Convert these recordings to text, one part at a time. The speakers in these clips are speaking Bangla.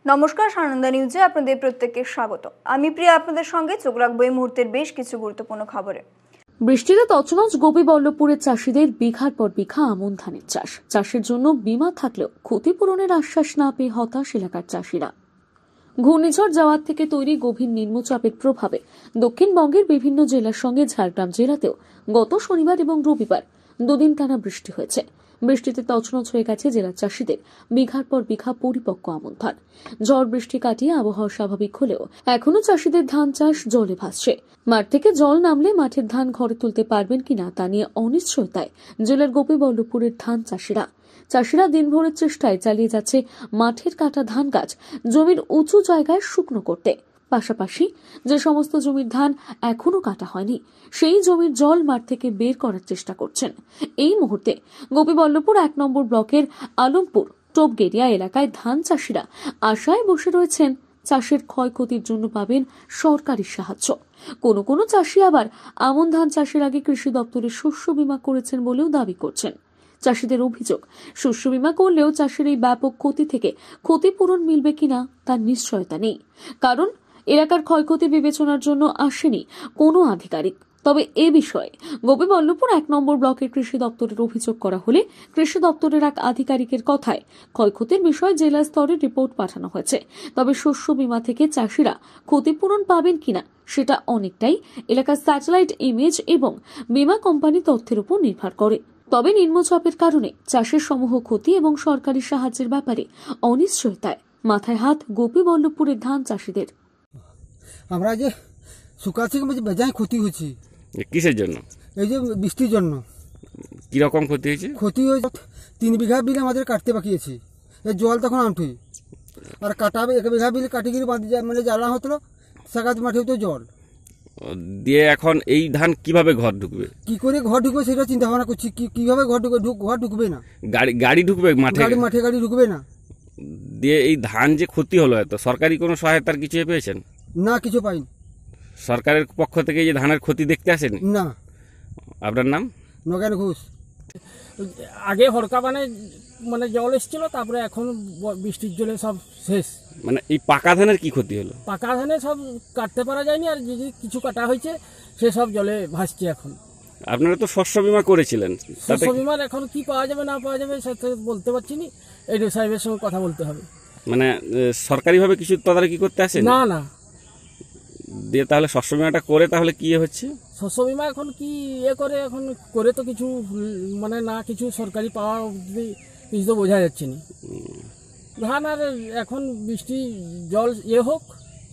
নমস্কার, সানন্দা নিউজে আপনাদের প্রত্যেককে স্বাগত। আমি প্রিয়া আপনাদের সঙ্গে চোখ রাখবো এই মুহূর্তের বেশ কিছু গুরুত্বপূর্ণ খবরে। বৃষ্টিতে তছনছ গোপীবল্লভপুরের চাষিদের বিঘার পর বিঘা আমন ধানের চাষ। চাষের জন্য বীমা থাকলেও ক্ষতিপূরণের আশ্বাস না পেয়ে হতাশ এলাকার চাষিরা। ঘূর্ণিঝড় যাওয়ার থেকে তৈরি গভীর নিম্নচাপের প্রভাবে দক্ষিণবঙ্গের বিভিন্ন জেলার সঙ্গে ঝাড়গ্রাম জেলাতেও গত শনিবার এবং রবিবার দুদিন টানা বৃষ্টি হয়েছে। বৃষ্টিতে তছনছ হয়ে গেছে জেলার চাষিদের বিঘার পর বিঘা পরিপক্ক আমন ধান। ঝড় বৃষ্টি কাটিয়ে আবহাওয়া স্বাভাবিক হলেও এখনো চাষিদের ধান চাষ জলে ভাসছে। মাঠ থেকে জল নামলে মাঠের ধান ঘরে তুলতে পারবেন কিনা তা নিয়ে অনিশ্চয়তায় জেলার গোপীবল্লভপুরের ধান চাষিরা দিনভরের চেষ্টায় চালিয়ে যাচ্ছে মাঠের কাটা ধান গাছ জমির উঁচু জায়গায় শুকনো করতে। পাশাপাশি যে সমস্ত জমির ধান এখনো কাটা হয়নি সেই জমির জল মাঠ থেকে বের করার চেষ্টা করছেন। এই মুহূর্তে গোপীবল্লভপুর 1 নম্বর ব্লকের আলমপুর টোপগেরিয়া এলাকায় ধান চাষিরা আশায় বসে রয়েছেন চাষের ক্ষয়ক্ষতির জন্য পাবেন সরকারি সাহায্য। কোনো চাষি আবার আমন ধান চাষের আগে কৃষি দপ্তরের শস্য বীমা করেছেন বলেও দাবি করছেন। চাষিদের অভিযোগ, শস্য বীমা করলেও চাষের এই ব্যাপক ক্ষতি থেকে ক্ষতিপূরণ মিলবে কিনা তার নিশ্চয়তা নেই, কারণ এলাকার ক্ষয়ক্ষতি বিবেচনার জন্য আসেনি কোনো আধিকারিক। তবে এ বিষয়ে গোপীবল্লভপুর 1 নম্বর ব্লকের কৃষি দপ্তরের অভিযোগ করা হলে কৃষি দপ্তরের এক আধিকারিকের কথায় ক্ষয়ক্ষতির বিষয়ে জেলা স্তরে রিপোর্ট পাঠানো হয়েছে। তবে শস্য বীমা থেকে চাষিরা ক্ষতিপূরণ পাবেন কিনা সেটা অনেকটাই এলাকার স্যাটেলাইট ইমেজ এবং বীমা কোম্পানি তথ্যের উপর নির্ভর করে। তবে নিম্নচাপের কারণে চাষের সমূহ ক্ষতি এবং সরকারি সাহায্যের ব্যাপারে অনিশ্চয়তায় মাথায় হাত গোপীবল্লভপুরের ধান চাষিদের। আমরা যে শুকা থেকে বেজায় ক্ষতি হয়েছে। কিসের জন্য? এই যে বৃষ্টির জন্য। কিরকম ক্ষতি হয়েছে? ক্ষতি হয়েছে 3 বিঘা বিল আমাদের কাটতে বাকি আছে। এই জল তখন আনঠুই আর কাটাবে 1 বিঘা বিল কাটি গিয়ে বাঁধি মানে জ্বালা হতো সাগাত মাঠে তো জল দিয়ে এখন এই ধান কিভাবে ঘর ঢুকবে? কি করে ঘর ঢুকবে সেটা চিন্তা ভাবনা করছি। কিভাবে ঘর ঢুকবে না, গাড়ি ঢুকবে মাঠে গাড়ি ঢুকবে না। দিয়ে এই ধান যে ক্ষতি হলো, এত সরকারি কোনো সহায়তার কিছু পেয়েছেন? না, কিছু পাইনি। সরকারের পক্ষ থেকে যে ধানের ক্ষতি দেখতে আসেনি? না। আপনার নাম? নগেন ঘোষ। আগে হরকা মানে জল এসেছিল, তারপরে এখন বৃষ্টির জলে সব শেষ। মানে এই পাকা ধানের কি ক্ষতি হলো? পাকা ধানে সব কাটতে পারা যায়নি, আর যে কিছু কাটা হয়েছে সে সব জলে ভাসছে এখন। আপনারা তো শস্য বীমা করেছিলেন, শস্য বীমার এখন কি পাওয়া যাবে না পাওয়া যাবে সেটা বলতে পারছি না। এডিও সাহেবের সঙ্গে কথা বলতে হবে। মানে সরকারিভাবে কিছু তদারকি করতে আসেন? না। দিয়ে তাহলে শস্য বীমাটা করে তাহলে কি হচ্ছে? শস্য বীমা এখন কি করে, এখন করে তো কিছু মানে না, কিছু সরকারি পাওয়া কিছু তো বোঝা যাচ্ছে না। ধান আর এখন বৃষ্টি জল হোক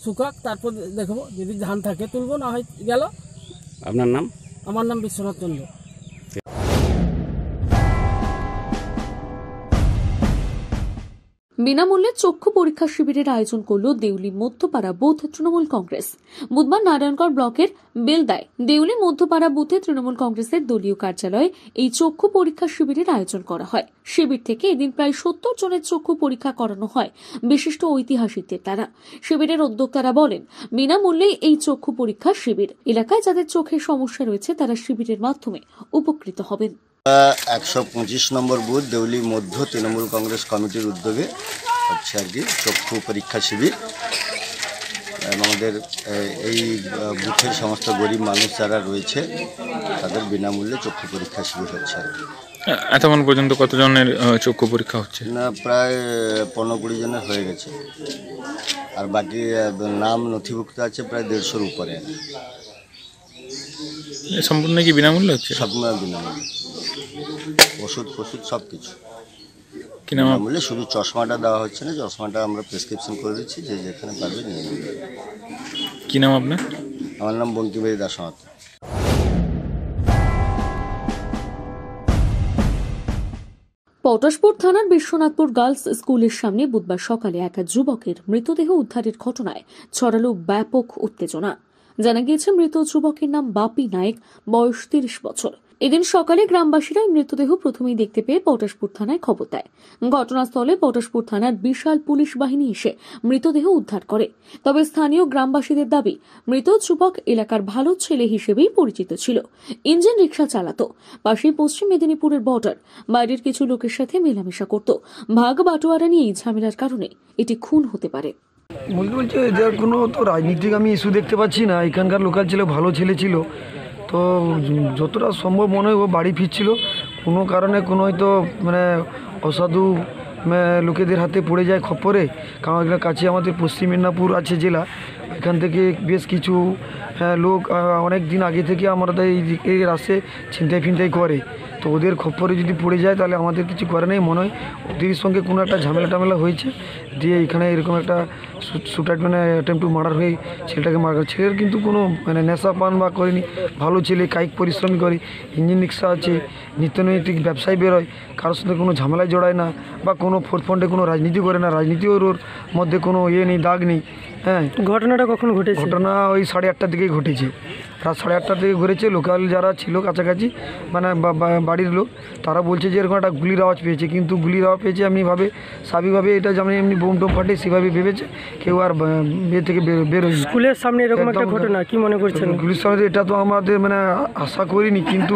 শুকাক, তারপর দেখবো, যদি ধান থাকে তুলবো, না হয় গেল। আপনার নাম? আমার নাম বিশ্বনাথ চন্দ্র। বিনামূল্যে চক্ষু পরীক্ষা শিবিরের আয়োজন করল দেউলি মধ্যপাড়া বুথ তৃণমূল কংগ্রেস। বুধবার নারায়ণগড় ব্লকের বেলদায় দেউলি মধ্যপাড়া বুথে তৃণমূল কংগ্রেসের দলীয় কার্যালয়ে এই চক্ষু পরীক্ষা শিবিরের আয়োজন করা হয়। শিবির থেকে এদিন প্রায় 70 জনের চক্ষু পরীক্ষা করানো হয় বিশিষ্ট ঐতিহাসিকদের দ্বারা। শিবিরের উদ্যোক্তারা বলেন, বিনামূল্যেই এই চক্ষু পরীক্ষা শিবির এলাকায় যাদের চোখের সমস্যা রয়েছে তারা শিবিরের মাধ্যমে উপকৃত হবেন। 125 নম্বর বুথ দেউলি মধ্য তৃণমূল কংগ্রেস কমিটির উদ্যোগে হচ্ছে আর কি চক্ষু পরীক্ষা শিবির। আমাদের এই বুথের সমস্ত গরিব মানুষ যারা রয়েছে তাদের বিনামূল্যে চক্ষু পরীক্ষা শিবির হচ্ছে আর কি। এতক্ষণ পর্যন্ত কতজনের চক্ষু পরীক্ষা হচ্ছে? না, প্রায় 15-20 জনের হয়ে গেছে, আর বাকি নাম নথিভুক্ত আছে প্রায় 150-র উপরে। সম্পূর্ণ কি বিনামূল্যে হচ্ছে? সব বিনামূল্যে, ওষুধ সব কিছু বিনামূল্যে। শুধু চশমাটা দেওয়া হচ্ছে না, চশমাটা আমরা প্রেসক্রিপশন করে দিচ্ছি, যে যেখানে পারবে নিয়ে নেবে। কি নাম আপনার? আমার নাম বঙ্কিমবাড়ি দাস। পটাশপুর থানার বিশ্বনাথপুর গার্লস স্কুলের সামনে বুধবার সকালে এক যুবকের মৃতদেহ উদ্ধারের ঘটনায় ছড়ালো ব্যাপক উত্তেজনা। জানা গিয়েছে, মৃত যুবকের নাম বাপি নায়েক, বয়স 30 বছর। এদিন সকালে গ্রামবাসীরা মৃতদেহ প্রথমেই দেখতে পেয়ে পটাশপুর থানায় খবর দেয়। ঘটনাস্থলে পটাশপুর থানার বিশাল পুলিশ বাহিনী এসে মৃতদেহ উদ্ধার করে। তবে স্থানীয় গ্রামবাসীদের দাবি, মৃত যুবক এলাকার ভালো ছেলে হিসেবেই পরিচিত ছিল। ইঞ্জিন রিক্সা চালাতো, পাশেই পশ্চিম মেদিনীপুরের বর্ডার, বাইরের কিছু লোকের সাথে মেলামেশা করত। ভাগ বাটোয়ারা নিয়েই ঝামেলার কারণে এটি খুন হতে পারে। বলছে এদের কোনো তো রাজনীতিক আমি ইস্যু দেখতে পাচ্ছি না। এখানকার লোকাল ছিল, ভালো ছেলে ছিল, তো যতটা সম্ভব মনে হয় ও বাড়ি ফিরছিল। কোনো কারণে কোনো হয়তো মানে অসাধু লোকেদের হাতে পড়ে যায় খপ্পরে। কারণ এখানে কাছে আমাদের পশ্চিম মেদিনীপুর আছে জেলা, এখান থেকে বেশ কিছু লোক অনেক দিন আগে থেকে আমাদের এই দিকে আসে ছিনতাই ফিনতাই করে। তো ওদের খপ্পরে যদি পড়ে যায় তাহলে আমাদের কিছু করে নেই। মনে হয় ওদের সঙ্গে কোনো একটা ঝামেলা টামেলা হয়েছে, দিয়ে এখানে এরকম একটা সুটাইট মানে অ্যাটেম্প টু মার্ডার হয়ে ছেলেটাকে মারা। ছেলের কিন্তু কোনো মানে নেশা পান বা করেনি, ভালো ছেলে, কায়িক পরিশ্রমী করে, ইঞ্জিন রিক্সা আছে, নিত্যনৈতিক ব্যবসায় বেরোয়, কারোর সাথে কোনো ঝামেলায় জড়ায় না বা কোনো ফোর্থ ফ্রন্টে কোনো রাজনীতি করে না। রাজনীতি ওর মধ্যে কোনো নেই, দাগ নেই। হ্যাঁ, ঘটনাটা কখন ঘটেছে? ঘটনা ওই 8:30টার দিকেই ঘটেছে। রাত 8:30টার দিকে ঘটেছে। লোকাল যারা ছিল কাছাকাছি মানে বাড়ির লোক, তারা বলছে যে এরকম একটা গুলির আওয়াজ পেয়েছে, কিন্তু গুলির আওয়াজ পেয়েছে এমনিভাবে স্বাভাবিকভাবে, এটা যেমন এমনি বোম টোম ফাটে সেভাবে ভেবেছে, কেউ আর বিয়ে থেকে বেরোয়। স্কুলের সামনে এরকম একটা ঘটনা কি মনে করছেন? গুলির সামনে এটা তো আমাদের মানে আশা করিনি, কিন্তু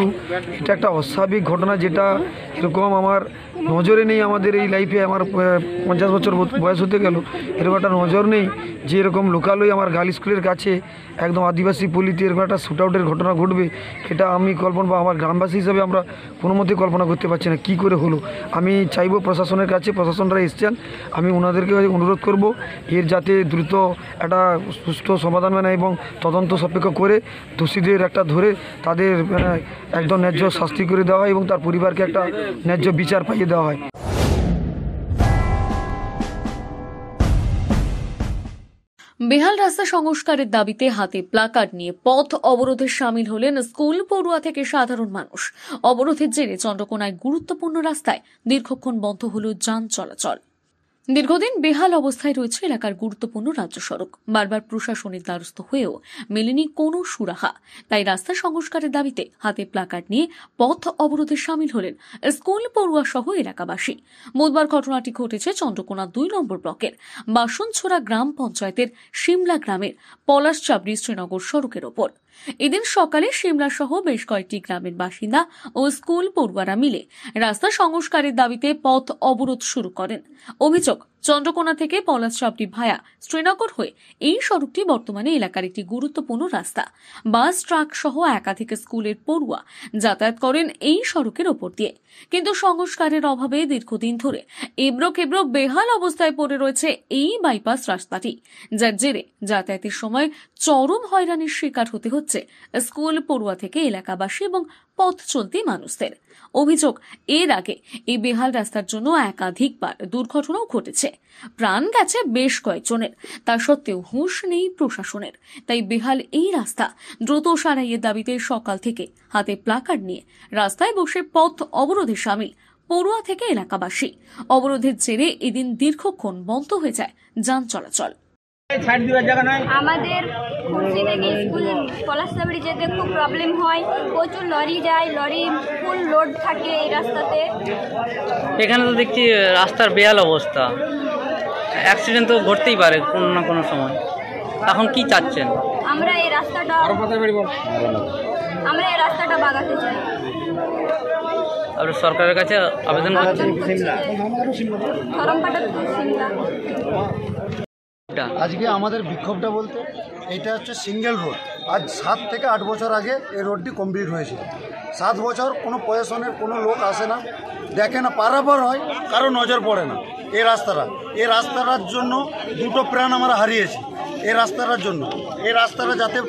এটা একটা অস্বাভাবিক ঘটনা, যেটা এরকম আমার নজরে নেই। আমাদের এই লাইফে আমার 50 বছর বয়স হতে গেল, এরকম একটা নজর নেই যে এরকম লোকালই আমার গার্ল স্কুলের কাছে একদম আদিবাসী পল্লীতে এরকম একটা শ্যুট আউটের ঘটনা ঘটবে। এটা আমি কল্পনা বা আমার গ্রামবাসী হিসাবে আমরা কোনো মতেই কল্পনা করতে পারছি না কী করে হলো। আমি চাইবো প্রশাসনের কাছে, প্রশাসনরা এসছেন, আমি ওনাদেরকে অনুরোধ করব এর যাতে দ্রুত একটা সুষ্ঠু সমাধান মানে এবং তদন্ত সাপেক্ষ করে দোষীদের একটা ধরে তাদের মানে একদম ন্যায্য শাস্তি করে দেওয়া হয় এবং তার পরিবারকে একটা ন্যায্য বিচার পাইয়ে দেওয়া হয়। বেহাল রাস্তা সংস্কারের দাবিতে হাতে প্লাকার্ড নিয়ে পথ অবরোধে সামিল হলেন স্কুল পড়ুয়া থেকে সাধারণ মানুষ। অবরোধের জেরে চন্দ্রকোনায় গুরুত্বপূর্ণ রাস্তায় দীর্ঘক্ষণ বন্ধ হল যান চলাচল। দীর্ঘদিন বেহাল অবস্থায় রয়েছে এলাকার গুরুত্বপূর্ণ রাজ্য সড়ক। বারবার প্রশাসনের দ্বারস্থ হয়েও মেলেনি কোনো সুরাহা। তাই রাস্তা সংস্কারের দাবিতে হাতে প্লাকার্ড নিয়ে পথ অবরোধে সামিল হলেন স্কুল পড়ুয়া সহ এলাকাবাসী। বুধবার ঘটনাটি ঘটেছে চন্দ্রকোনা 2 নম্বর ব্লকের বাসনছোড়া গ্রাম পঞ্চায়েতের সিমলা গ্রামের পলাশচাবড়ি শ্রীনগর সড়কের ওপর। এদিন সকালে সিমলা সহ বেশ কয়েকটি গ্রামের বাসিন্দা ও স্কুল পড়ুয়ারা মিলে রাস্তা সংস্কারের দাবিতে পথ অবরোধ শুরু করেন। অভিযোগ, চন্দ্রকোনা থেকে পলাশচাবড়ি ভায়া শ্রীনগর হয়ে এই সড়কটি বর্তমানে এলাকার একটি গুরুত্বপূর্ণ রাস্তা। বাস, ট্রাক সহ একাধিক স্কুলের পড়ুয়া যাতায়াত করেন এই সড়কের ওপর দিয়ে। কিন্তু সংস্কারের অভাবে দীর্ঘদিন ধরে এবড়ো খেবড়ো বেহাল অবস্থায় পড়ে রয়েছে এই বাইপাস রাস্তাটি, যার জেরে যাতায়াতের সময় চরম হয়রানির শিকার হতে হচ্ছে স্কুল পড়ুয়া থেকে এলাকাবাসী এবং পথ চলতি মানুষদের। অভিযোগ, এর আগে এই বেহাল রাস্তার জন্য একাধিকবার দুর্ঘটনাও ঘটেছে, প্রাণ গেছে বেশ কয়েকজনের। তা সত্ত্বেও হুঁশ নেই প্রশাসনের। তাই বেহাল এই রাস্তা দ্রুত সারাইয়ের দাবিতে সকাল থেকে হাতে প্লাকার্ড নিয়ে রাস্তায় বসে পথ অবরোধে সামিল পড়ুয়া থেকে এলাকাবাসী। অবরোধের জেরে এদিন দীর্ঘক্ষণ বন্ধ হয়ে যায় যান চলাচল। আমাদের খুলশি থেকে স্কুল পলাশচাবড়ি যেতে খুব প্রবলেম হয়, প্রচুর লরি যায়, লরি ফুল লোড থাকে এই রাস্তাতে। এখানে তো দেখছি রাস্তার বেহাল অবস্থা, অ্যাক্সিডেন্ট তো ঘটতেই পারে কোনো না কোনো সময়। এখন কি চাচ্ছেন? আমরা এই রাস্তাটা বাগাতে চাই। আপনি সরকারের কাছে আবেদন করছেন? ধরমপাটা সিমলা। আজকে আমাদের বিক্ষোভটা বলতে এটা হচ্ছে সিঙ্গেল রোড। আজ 7 থেকে 8 বছর আগে এই রোডটি কমপ্লিট হয়েছিল। 7 বছর কোনো প্রশাসনের কোনো লোক আসে না, দেখে না, পারাপার হয়, কারো নজর পড়ে না। এই রাস্তাটার জন্য 2টো প্রাণ আমরা হারিয়েছি এই রাস্তাটার জন্য। এই রাস্তাটা যাতে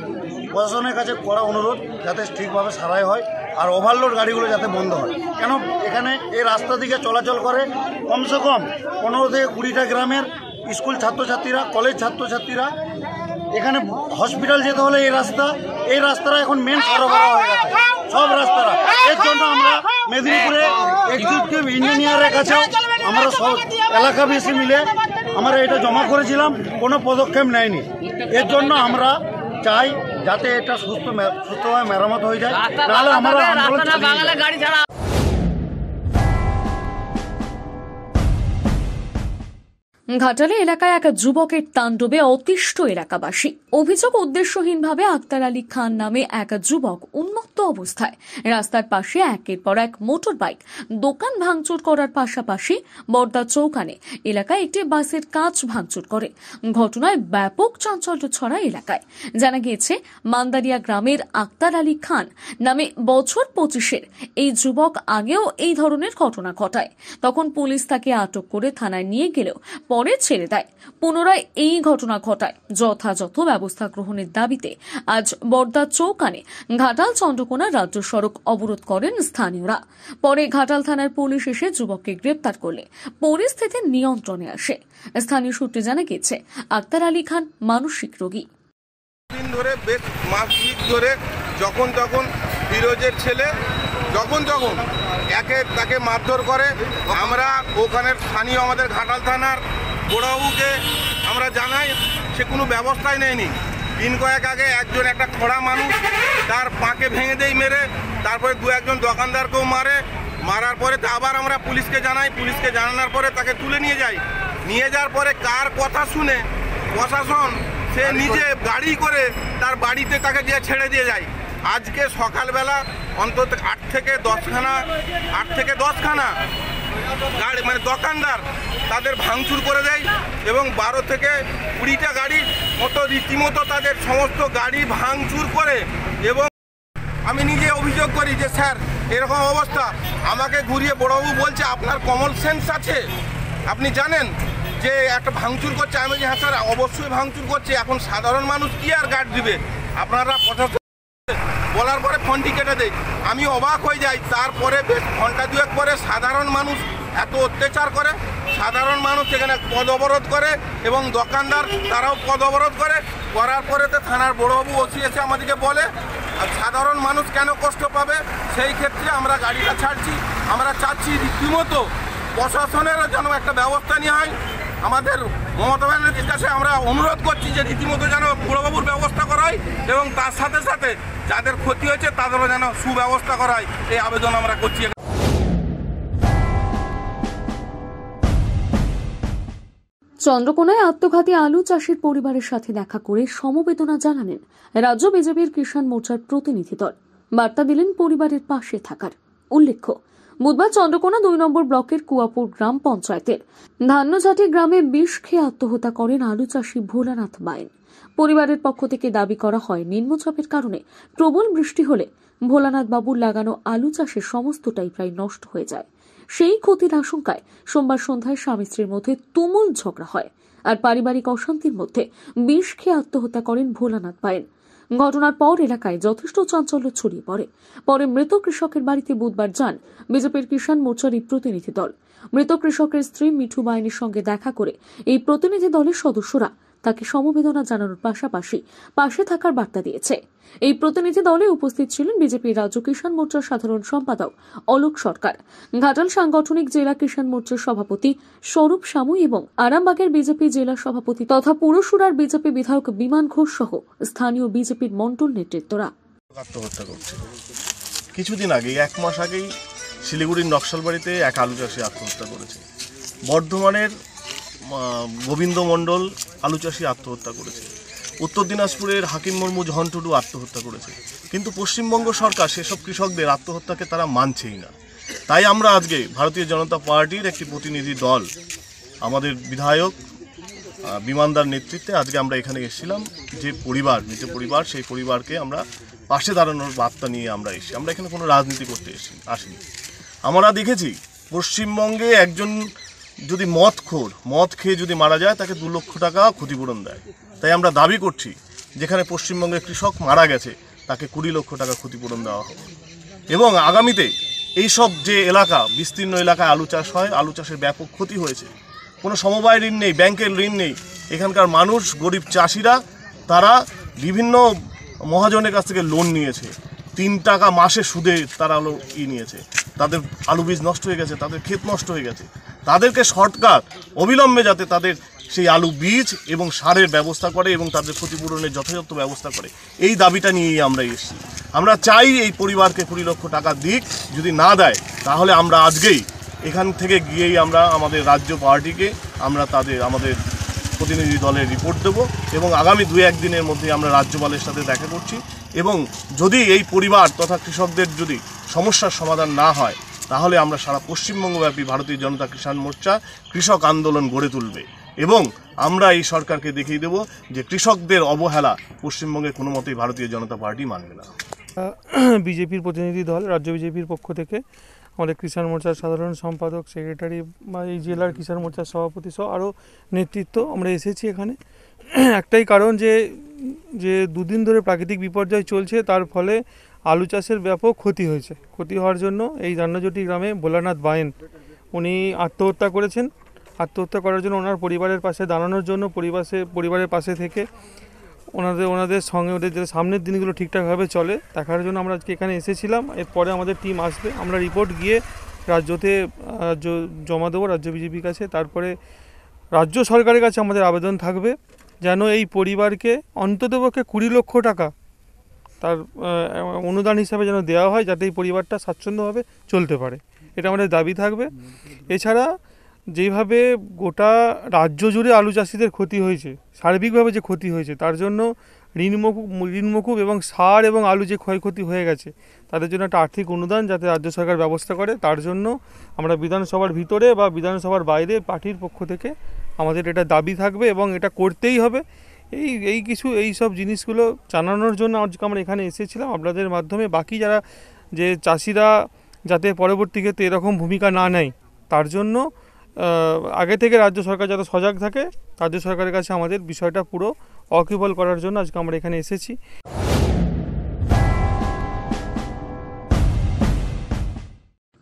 প্রশাসনের কাছে করা অনুরোধ যাতে ঠিকভাবে সারাই হয়, আর ওভারলোড গাড়িগুলো যাতে বন্ধ হয়। কেন এখানে এই রাস্তা দিকে চলাচল করে কমসে কম 15 থেকে 20টা গ্রামের স্কুল ছাত্রছাত্রীরা, কলেজ ছাত্রছাত্রীরা। এখানে হসপিটাল যেতে হলে এই রাস্তাটা এখন মেন সরবরাহ হয়ে গেছে সব রাস্তাটা। এর জন্য আমরা মেদিনীপুরে এক্সিকিউটিভ ইঞ্জিনিয়ারের কাছে আমরা সব এলাকাবাসী মিলে আমরা এটা জমা করেছিলাম, কোনো পদক্ষেপ নেয়নি। এর জন্য আমরা চাই যাতে এটা সুস্থভাবে মেরামত হয়ে যায়, নাহলে আমরা আন্দোলন চালিয়ে যাব। ঘাটালে এলাকায় এক যুবকের তাণ্ডবে অতিষ্ঠ এলাকাবাসী। অভিযোগ, উদ্দেশ্যহীনভাবে আক্তার আলী খান নামে এক যুবক উন্মত্ত অবস্থায় রাস্তার পাশে একের পর এক মোটর বাইক, দোকান ভাঙচুর করার পাশাপাশি বর্দা চৌকানে এলাকায় একটি বাসের কাঁচ ভাঙচুর করে। ঘটনায় ব্যাপক চাঞ্চল্য ছড়ায় এলাকায়। জানা গিয়েছে, মান্দারিয়া গ্রামের আক্তার আলী খান নামে বছর 25-এর এই যুবক আগেও এই ধরনের ঘটনা ঘটায়। তখন পুলিশ তাকে আটক করে থানায় নিয়ে গেলেও পরে ছেড়ে দেয়। পুনরায় এই ঘটনা ঘটায়। যথাযথ ব্যবস্থা গ্রহণের দাবিতে আজ বর্দা চৌকানে ঘাটাল চন্দ্রকোনা রাজ্য সড়ক অবরোধ করেন স্থানীয়রা। পরে ঘাটাল থানার পুলিশ এসে যুবককে গ্রেপ্তার করলে পরিস্থিতি নিয়ন্ত্রণে আসে। স্থানীয় সূত্রে জানা গেছে, আক্তার আলী খান মানসিক রোগী। দিন ধরে বেশ মাস ধরে যখন তখন ফিরোজের ছেলে যখন তাকে মারধর করে। আমরা ওখানের স্থানীয় আমাদের ঘাটাল থানার বড়বাবুকে আমরা জানাই, সে কোনো ব্যবস্থাই নেয়নি। দিন কয়েক আগে একটা খোড়া মানুষ তার পাকে ভেঙে দেয় মেরে, তারপরে 2-1 দোকানদারকেও মারার পরে আবার আমরা পুলিশকে জানাই। পুলিশকে জানানোর পরে তাকে তুলে নিয়ে যাওয়ার পরে কার কথা শুনে প্রশাসন সে নিজে গাড়ি করে তার বাড়িতে তাকে গিয়ে ছেড়ে দিয়ে যায়। আজকে সকালবেলা অন্তত 8 থেকে 10 খানা গাড়ি দোকানদার তাদের ভাঙচুর করে দেয় এবং 12 থেকে 20টা গাড়ি মতো রীতিমতো তাদের সমস্ত গাড়ি ভাঙচুর করে। এবং আমি নিজে অভিযোগ করি যে স্যার এরকম অবস্থা, আমাকে ঘুরিয়ে বড়বাবু বলছে আপনার কমন সেন্স আছে, আপনি জানেন যে একটা ভাঙচুর করছে। আমি হ্যাঁ স্যার অবশ্যই ভাঙচুর করছে, এখন সাধারণ মানুষ কি আর গার্ড দিবে, আপনারা প্রশাসন বলার পরে ফোনটি কেটে দেয়। আমি অবাক হয়ে যাই। তারপরে বেশ ঘন্টা 2 পরে সাধারণ মানুষ এত অত্যাচার করে, সাধারণ মানুষ সেখানে পদ অবরোধ করে এবং দোকানদার তারাও পদ অবরোধ করার পরে তো থানার বড়বাবু ওসি এসে আমাদেরকে বলে আর সাধারণ মানুষ কেন কষ্ট পাবে, সেই ক্ষেত্রে আমরা গাড়িটা ছাড়ছি। আমরা চাচ্ছি রীতিমতো প্রশাসনেরও যেন একটা ব্যবস্থা নেওয়া হয়। আমাদের মমতা ব্যানার্জির কাছে আমরা অনুরোধ করছি যে রীতিমতো যেন বড়বাবুর ব্যবস্থা করা হয় এবং তার সাথে সাথে যাদের ক্ষতি হয়েছে তাদেরও যেন সুব্যবস্থা করা হয়, এই আবেদন আমরা করছি। চন্দ্রকোনায় আত্মঘাতী আলু চাষির পরিবারের সাথে দেখা করে সমবেদনা জানালেন রাজ্য বিজেপির কিষাণ মোর্চার প্রতিনিধি দল। বার্তা দিলেন পরিবারের পাশে থাকার। উল্লেখ্য, বুধবার চন্দ্রকোনা 2 নম্বর ব্লকের কুয়াপুর গ্রাম পঞ্চায়েতের ধান্যঝাটি গ্রামে বিষ খেয়ে আত্মহত্যা করেন আলু চাষী ভোলানাথ বাইন। পরিবারের পক্ষ থেকে দাবি করা হয়, নিম্নচাপের কারণে প্রবল বৃষ্টি হলে ভোলানাথ বাবুর লাগানো আলু চাষের সমস্তটাই প্রায় নষ্ট হয়ে যায়। সেই ক্ষতির আশঙ্কায় সোমবার সন্ধ্যায় স্বামী স্ত্রীর মধ্যে তুমুল ঝগড়া হয় আর পারিবারিক অশান্তির মধ্যে বিষ খেয়ে আত্মহত্যা করেন ভোলানাথ বাইন। ঘটনার পর এলাকায় যথেষ্ট চাঞ্চল্য ছড়িয়ে পড়ে। পরে মৃত কৃষকের বাড়িতে বুধবার যান বিজেপির কিষাণ মোর্চার এই প্রতিনিধি দল। মৃত কৃষকের স্ত্রী মিঠু বাইনের সঙ্গে দেখা করে এই প্রতিনিধি দলের সদস্যরা তাকে সমবেদনা জানানোর পাশাপাশি পাশে থাকার বার্তা দিয়েছে। এই প্রতিনিধি দলে উপস্থিত ছিলেন বিজেপির রাজ্য কিষাণ মোর্চার সাধারণ সম্পাদক অলোক সরকার, ঘাটাল সাংগঠনিক জেলা কিষাণ মোর্চার সভাপতি স্বরূপ সামু এবং আরামবাগের বিজেপি জেলা সভাপতি তথা পুরসুরার বিজেপি বিধায়ক বিমান ঘোষ সহ স্থানীয় বিজেপির মণ্ডল নেতৃত্বরা। আত্মহত্যা করছে। কিছুদিন আগে 1 মাস আগেই শিলিগুড়ির নকশালবাড়িতে এক আলু চাষি আত্মহত্যা করেছে। বর্ধমানের গোবিন্দ মণ্ডল আলু চাষি আত্মহত্যা করেছে। উত্তর দিনাজপুরের হাকিম মুর্মু ঝন টুডু আত্মহত্যা করেছে। কিন্তু পশ্চিমবঙ্গ সরকার সেসব কৃষকদের আত্মহত্যাকে তারা মানছেই না। তাই আমরা আজকে ভারতীয় জনতা পার্টির একটি প্রতিনিধি দল, আমাদের বিধায়ক বিমানদার নেতৃত্বে আজকে আমরা এখানে এসেছিলাম। যে মৃত পরিবার, সেই পরিবারকে আমরা পাশে দাঁড়ানোর বার্তা নিয়ে আমরা এসেছি। আমরা এখানে কোনো রাজনীতি করতে আসিনি। আমরা দেখেছি পশ্চিমবঙ্গে একজন যদি মদ খেয়ে যদি মারা যায় তাকে 2 লক্ষ টাকা ক্ষতিপূরণ দেয়। তাই আমরা দাবি করছি যেখানে পশ্চিমবঙ্গের কৃষক মারা গেছে তাকে 20 লক্ষ টাকা ক্ষতিপূরণ দেওয়া হবে এবং আগামীতে এইসব যে এলাকা, বিস্তীর্ণ এলাকায় আলু চাষ হয়, আলু চাষের ব্যাপক ক্ষতি হয়েছে। কোনো সমবায় ঋণ নেই, ব্যাংকের ঋণ নেই। এখানকার মানুষ, গরিব চাষিরা, তারা বিভিন্ন মহাজনের কাছ থেকে লোন নিয়েছে। 3 টাকা মাসে সুদে তারা নিয়েছে। তাদের আলু বীজ নষ্ট হয়ে গেছে, তাদের ক্ষেত নষ্ট হয়ে গেছে। তাদেরকে সরকার অবিলম্বে যাতে তাদের সেই আলু বীজ এবং সারের ব্যবস্থা করে এবং তাদের ক্ষতিপূরণের যথাযথ ব্যবস্থা করে, এই দাবিটা নিয়েই আমরা এসেছি। আমরা চাই এই পরিবারকে 20 লক্ষ টাকা দিক, যদি না দেয় তাহলে আমরা আজকেই এখান থেকে গিয়েই আমরা আমাদের রাজ্য পার্টিকে আমরা আমাদের প্রতিনিধি দলের রিপোর্ট দেব এবং আগামী 2-1 দিনের মধ্যে আমরা রাজ্যপালের সাথে দেখা করছি এবং যদি এই পরিবার তথা কৃষকদের যদি সমস্যার সমাধান না হয় তাহলে আমরা সারা পশ্চিমবঙ্গব্যাপী ভারতীয় জনতা কিষাণ মোর্চা কৃষক আন্দোলন গড়ে তুলবে এবং আমরা এই সরকারকে দেখিয়ে দেব যে কৃষকদের অবহেলা পশ্চিমবঙ্গে কোনো মতেই ভারতীয় জনতা পার্টি মানবে না। বিজেপির প্রতিনিধি দল রাজ্য বিজেপির পক্ষ থেকে আমাদের কিষাণ মোর্চার সাধারণ সম্পাদক, সেক্রেটারি বা এই জেলার কিষাণ মোর্চার সভাপতি সহ আরও নেতৃত্ব আমরা এসেছি এখানে। একটাই কারণ যে 2 দিন ধরে প্রাকৃতিক বিপর্যয় চলছে, তার ফলে আলু চাষের ব্যাপক ক্ষতি হয়েছে। ক্ষতি হওয়ার জন্য এই রান্নাজটি গ্রামে ভোলানাথ বাইন উনি আত্মহত্যা করেছেন। আত্মহত্যা করার জন্য ওনার পরিবারের পাশে দাঁড়ানোর জন্য পরিবারের পাশে থেকে ওনাদের সঙ্গে ওদের যে সামনের দিনগুলো ঠিকঠাকভাবে চলে দেখার জন্য আমরা আজকে এখানে এসেছিলাম। এরপরে আমাদের টিম আসবে, আমরা রিপোর্ট গিয়ে রাজ্যতে জমা দেবো রাজ্য বিজেপির কাছে। তারপরে রাজ্য সরকারের কাছে আমাদের আবেদন থাকবে যেন এই পরিবারকে অন্ততপক্ষে 20 লক্ষ টাকা তার অনুদান হিসাবে যেন দেওয়া হয়, যাতে এই পরিবারটা স্বাচ্ছন্দ্যভাবে চলতে পারে, এটা আমাদের দাবি থাকবে। এছাড়া যেভাবে গোটা রাজ্য জুড়ে আলু চাষিদের ক্ষতি হয়েছে, সার্বিকভাবে যে ক্ষতি হয়েছে, তার জন্য ঋণমুকুব এবং সার এবং আলু যে ক্ষয়ক্ষতি হয়ে গেছে তাদের জন্য একটা আর্থিক অনুদান যাতে রাজ্য সরকার ব্যবস্থা করে, তার জন্য আমরা বিধানসভার ভিতরে বা বিধানসভার বাইরে পার্টির পক্ষ থেকে আমাদের এটা দাবি থাকবে এবং এটা করতেই হবে। এই সব জিনিসগুলো জানানোর জন্য আজকে আমরা এখানে এসেছিলাম আপনাদের মাধ্যমে। বাকি যারা যে চাষিরা যাতে পরবর্তী ক্ষেত্রে এরকম ভূমিকা না নেয় তার জন্য আগে থেকে রাজ্য সরকার যাতে সজাগ থাকে, রাজ্য সরকারের কাছে আমাদের বিষয়টা পুরো ওয়াকিবহাল করার জন্য আজকে আমরা এখানে এসেছি।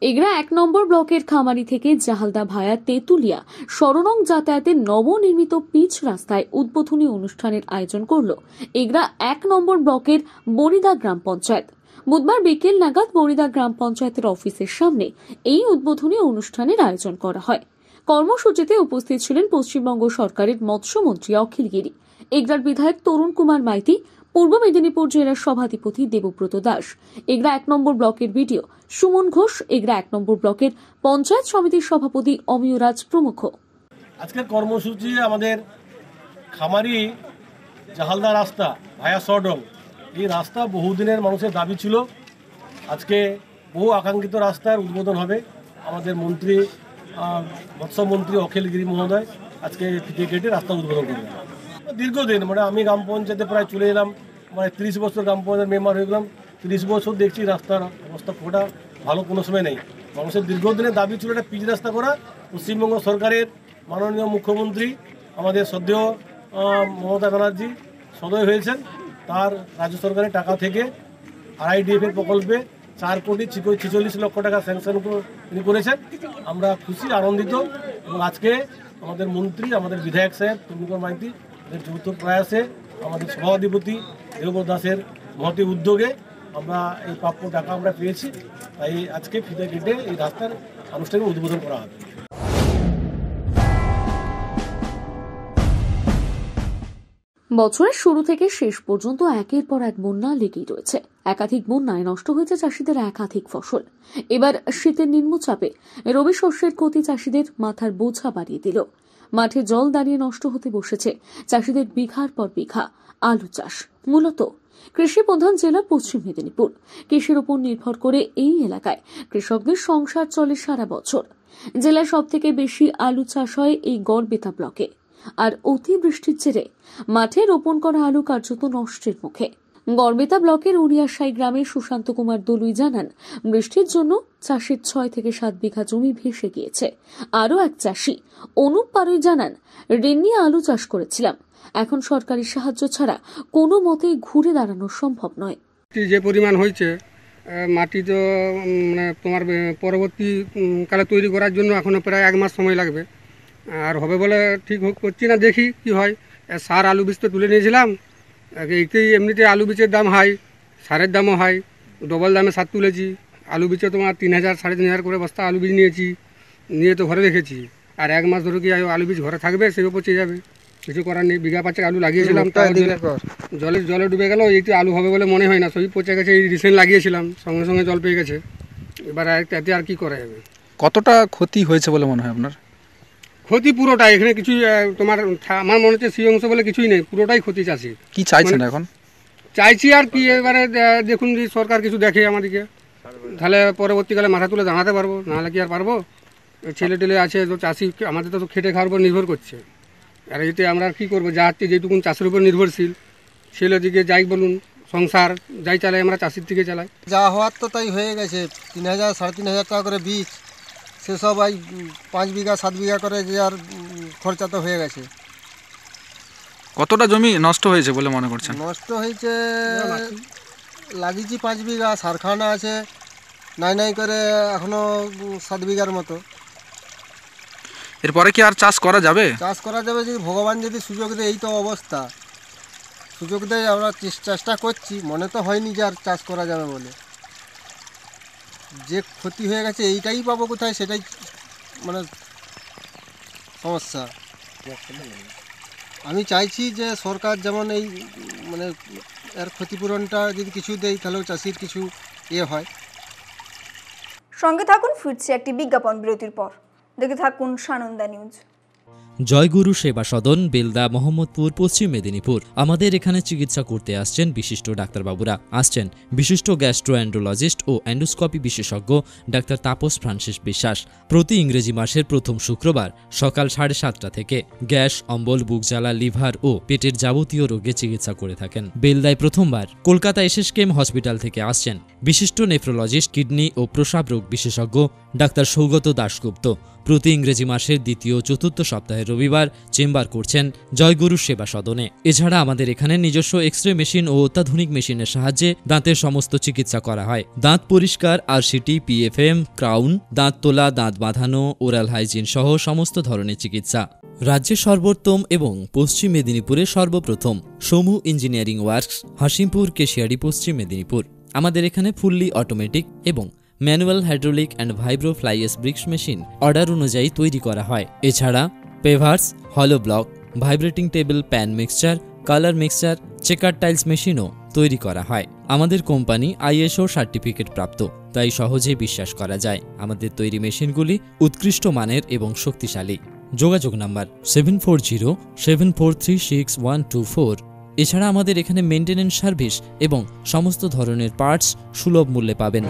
এগরা 1 নম্বর ব্লকের খামারি থেকে জাহালদা ভায়া তেতুলিয়া সরনং যাতায়াতের নবনির্মিত পিচ রাস্তায় উদ্বোধনী অনুষ্ঠানের আয়োজন করল এগরা 1 নম্বর ব্লকের বরিদা গ্রাম পঞ্চায়েত। বুধবার বিকেল নাগাদ বরিদা গ্রাম পঞ্চায়েতের অফিসের সামনে এই উদ্বোধনী অনুষ্ঠানের আয়োজন করা হয়। কর্মসূচিতে উপস্থিত ছিলেন পশ্চিমবঙ্গ সরকারের মৎস্যমন্ত্রী অখিল গিরি, এগরার বিধায়ক তরুণ কুমার মাইতি, পূর্ব মেদিনীপুর জেলার সভাধিপতি দেবব্রত দাস, এগরা 1 নম্বর ব্লকের বিডিও সুমন ঘোষ, এগরা 1 নম্বর ব্লকের পঞ্চায়েত সমিতির সভাপতি অমিয় রাজ প্রমুখ। আজকের কর্মসূচি আমাদের খামারি জাহালদা রাস্তা ভায়া সরডং, এই রাস্তা বহুদিনের মানুষের দাবি ছিল। আজকে বহু আকাঙ্ক্ষিত রাস্তার উদ্বোধন হবে। আমাদের মন্ত্রী মৎস্যমন্ত্রী অখিল গিরি মহোদয় আজকে ফিতে কেটে রাস্তা উদ্বোধন করবেন। দীর্ঘদিন আমি গ্রাম পঞ্চায়েতে প্রায় চলে এলাম, 30 বছর গ্রাম পঞ্চায়েত মেম্বার হয়ে গেলাম। 30 বছর দেখছি রাস্তার অবস্থা খুবটা ভালো কোনো সময় নেই। মানুষের দীর্ঘদিনের দাবি ছিল একটা পিচ রাস্তা করা। পশ্চিমবঙ্গ সরকারের মাননীয় মুখ্যমন্ত্রী আমাদের সদ্যীয় মমতা ব্যানার্জি সদয় হয়েছেন, তার রাজ্য সরকারের টাকা থেকে RIDF প্রকল্পে 4,46 লক্ষ টাকা স্যাংশন তিনি করেছেন। আমরা খুশি, আনন্দিত এবং আজকে আমাদের মন্ত্রী, আমাদের বিধায়ক সাহেব তরুণ কুমার মাইতি এর যৌথ প্রয়াসে আমাদের সভাধিপতি দেবব্রত দাসের মহতি উদ্যোগে আমরা এই প্রাপ্য টাকা আমরা পেয়েছি। তাই আজকে ফিতে কেটে এই রাস্তার আনুষ্ঠানিক উদ্বোধন করা হবে। বছরের শুরু থেকে শেষ পর্যন্ত একের পর এক বন্যা লেগেই রয়েছে। একাধিক বন্যায় নষ্ট হয়েছে চাষিদের একাধিক ফসল। এবার শীতের নিম্নচাপে রবি শস্যের ক্ষতি চাষিদের মাথার বোঝা বাড়িয়ে দিল। মাঠে জল দাঁড়িয়ে নষ্ট হতে বসেছে চাষিদের বিঘার পর বিঘা আলু চাষ। মূলত কৃষি প্রধান জেলা পশ্চিম মেদিনীপুর, কৃষির উপর নির্ভর করে এই এলাকায় কৃষকদের সংসার চলে সারা বছর। জেলায় সবথেকে বেশি আলু চাষ হয় এই গড়বেতা ব্লকে, আর অতিবৃষ্টির জেরে মাঠে রোপণ করা আলু কার্যত নষ্টের মুখে। গড়বেতা ব্লকের উড়িয়াশাই গ্রামে সুশান্ত কুমার দলুই জানান, বৃষ্টির জন্য চাষের 6 থেকে 7 বিঘা জমি ভেসে গিয়েছে। আরও এক চাষি অনুপ পারুই জানান, ঋণ নিয়ে আলু চাষ করেছিলাম, এখন সরকারি সাহায্য ছাড়া কোনো মতেই ঘুরে দাঁড়ানো সম্ভব নয়। যে পরিমাণ হয়েছে মাটি তো তোমার পরবর্তী কালে তৈরি করার জন্য এখনো প্রায় 1 মাস সময় লাগবে, আর হবে বলে ঠিক করছি না, দেখি কি হয়। সার আলু বীজ তো তুলে নিয়েছিলাম, এমনিতে আলু বীজের দাম হাই, সারের দামও হাই, ডবল দামে সার তুলেছি। আলু বীজে তোমার 3,000 3,500 করে বস্তা আলু বীজ নিয়েছি, নিয়ে তো ঘরে রেখেছি। আর 1 মাস ধরে কি আলু বীজ ঘরে থাকবে, সেও পচে যাবে। কিছু করার নেই। বিঘা 5 আলু লাগিয়েছিলাম, তাও জলে ডুবে গেল। এইটি আলু হবে বলে মনে হয় না, সবই পচে গেছে। এই রিসেন্ট লাগিয়েছিলাম, সঙ্গে সঙ্গে জল পেয়ে গেছে। এবার এতে আর কি করা যাবে। কতটা ক্ষতি হয়েছে বলে মনে হয় আপনার? ক্ষতি পুরোটাই, এখানে কিছুই তোমার আমার মনে হচ্ছে সেই অংশ বলে কিছুই নেই, পুরোটাই ক্ষতি চাষি। কি চাইছেন এখন? চাইছি আর কি, এবারে দেখুন যদি সরকার কিছু দেখে আমাদেরকে, তাহলে পরবর্তীকালে মাথা তুলে দাঁড়াতে পারবো, নাহলে কি আর পারবো? ছেলে টেলে আছে তো, চাষি আমাদের তো খেটে খাওয়ার উপর নির্ভর করছে। আর এতে আমরা কী করবো? যা হচ্ছে যেটুকুন চাষের উপর নির্ভরশীল, ছেলে দিকে যাই বলুন, সংসার যাই চালাই আমরা চাষির থেকে চালাই। যা হওয়ার তো তাই হয়ে গেছে। 3,000 3,500 টাকা করে বীজ, সেসব 5 বিঘা 7 বিঘা করে যে আর খরচা তো হয়ে গেছে। কতটা জমি নষ্ট হয়েছে বলে মনে করছেন? নষ্ট হয়েছে লাগিয়েছি 5 বিঘা, সারখানা আছে নাই করে এখনো 7 বিঘার মতো। এরপরে কি আর চাষ করা যাবে? চাষ করা যাবে যদি ভগবান যদি সুযোগ দেয়। এই তো অবস্থা, সুযোগ দেয় আমরা চেষ্টা করছি। মনে তো হয়নি যে আর চাষ করা যাবে বলে। যে ক্ষতি হয়ে গেছে এইটাই পাবো কোথায়, সেটাই মানে সমস্যা। আমি চাইছি যে সরকার যেমন এই মানে এর ক্ষতিপূরণটা যদি কিছু দেয়, তাহলেও চাষির কিছু হয়। সঙ্গে থাকুন, ফিরছি একটি বিজ্ঞাপন বিরতির পর। দেখে থাকুন সানন্দা নিউজ। জয়গুরু সেবা সদন, বেলদা, মোহাম্মদপুর, পশ্চিম মেদিনীপুর। আমাদের এখানে চিকিৎসা করতে আসছেন বিশিষ্ট ডাক্তারবাবুরা। আসছেন বিশিষ্ট গ্যাস্ট্রোএন্ডোলজিস্ট ও এন্ডোস্কোপি বিশেষজ্ঞ ডাক্তার তাপস ফ্রান্সিস বিশ্বাস। প্রতি ইংরেজি মাসের প্রথম শুক্রবার সকাল 7:30 থেকে গ্যাস, অম্বল, বুক জ্বালা, লিভার ও পেটের যাবতীয় রোগে চিকিৎসা করে থাকেন। বেলদায় প্রথমবার। কলকাতা SSKM হসপিটাল থেকে আসছেন বিশিষ্ট নেফ্রোলজিস্ট, কিডনি ও প্রস্রাব রোগ বিশেষজ্ঞ ডাক্তার সৌগত দাশগুপ্ত। প্রতি ইংরেজি মাসের দ্বিতীয় ও চতুর্থ সপ্তাহের রবিবার চেম্বার করছেন জয়গুরু সেবা সদনে। এছাড়া আমাদের এখানে নিজস্ব এক্সরে মেশিন ও অত্যাধুনিক মেশিনের সাহায্যে দাঁতের সমস্ত চিকিৎসা করা হয়। দাঁত পরিষ্কার, RCT, PFM, ক্রাউন, দাঁত তোলা, দাঁত বাঁধানো, ওরাল হাইজিন সহ সমস্ত ধরনের চিকিৎসা। রাজ্যের সর্বোত্তম এবং পশ্চিম মেদিনীপুরের সর্বপ্রথম সমু ইঞ্জিনিয়ারিং ওয়ার্কস, হাসিমপুর, কেশিয়ারি, পশ্চিম মেদিনীপুর। আমাদের এখানে ফুললি অটোমেটিক এবং manual hydraulic and vibro fly ash bricks machine order অনুযায়ী তৈরি করা হয়। এছাড়া pavers, hollow block, vibrating table, pan mixture, colour mixture, checker tiles মেশিনও তৈরি করা হয়। আমাদের কোম্পানি ISO সার্টিফিকেট প্রাপ্ত, তাই সহজেই বিশ্বাস করা যায়। আমাদের তৈরি মেশিনগুলি উৎকৃষ্ট মানের এবং শক্তিশালী। যোগাযোগ নাম্বার 7407436124। এছাড়া আমাদের এখানে মেইনটেনেন্স সার্ভিস এবং সমস্ত ধরনের পার্টস সুলভ মূল্যে পাবেন।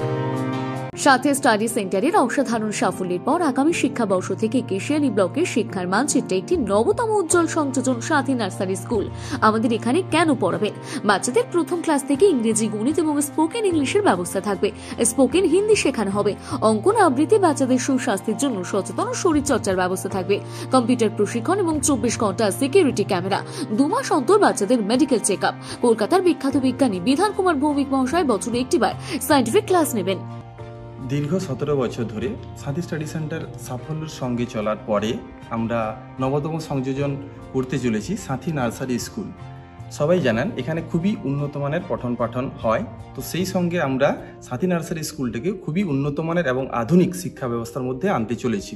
সাথে স্টাডি সেন্টারের অসাধারণ সাফল্যের পর আগামী শিক্ষাবর্ষ থেকে কেশিয়ারি ব্লকের শিক্ষার মানচিত্রে একটি নবতম উজ্জ্বল সংযোজন সাথী নার্সারি স্কুল। আমাদের এখানে কেন পড়াবেন? বাচ্চাদের প্রথম ক্লাস থেকে ইংরেজি, গণিত এবং স্পোকেন ইংলিশের ব্যবস্থা থাকবে। স্পোকেন হিন্দি শেখানো হবে। অঙ্কন, আবৃত্তি, বাচ্চাদের সুস্বাস্থ্যের জন্য সচেতন শরীর চর্চার ব্যবস্থা থাকবে। কম্পিউটার প্রশিক্ষণ এবং 24 ঘন্টা সিকিউরিটি ক্যামেরা। 2 মাস অন্তর বাচ্চাদের মেডিকেল চেক আপ। কলকাতার বিখ্যাত বিজ্ঞানী বিধান কুমার ভৌমিক মহাশয় বছরে একটিবার সায়েন্টিফিক ক্লাস নেবেন। দীর্ঘ 17 বছর ধরে সাথী স্টাডি সেন্টার সাফল্যের সঙ্গে চলার পরে আমরা নবতম সংযোজন করতে চলেছি সাথী নার্সারি স্কুল। সবাই জানেন এখানে খুবই উন্নত মানের পঠন পাঠন হয়, তো সেই সঙ্গে আমরা সাথী নার্সারি স্কুলটাকে খুবই উন্নত মানের এবং আধুনিক শিক্ষা ব্যবস্থার মধ্যে আনতে চলেছি।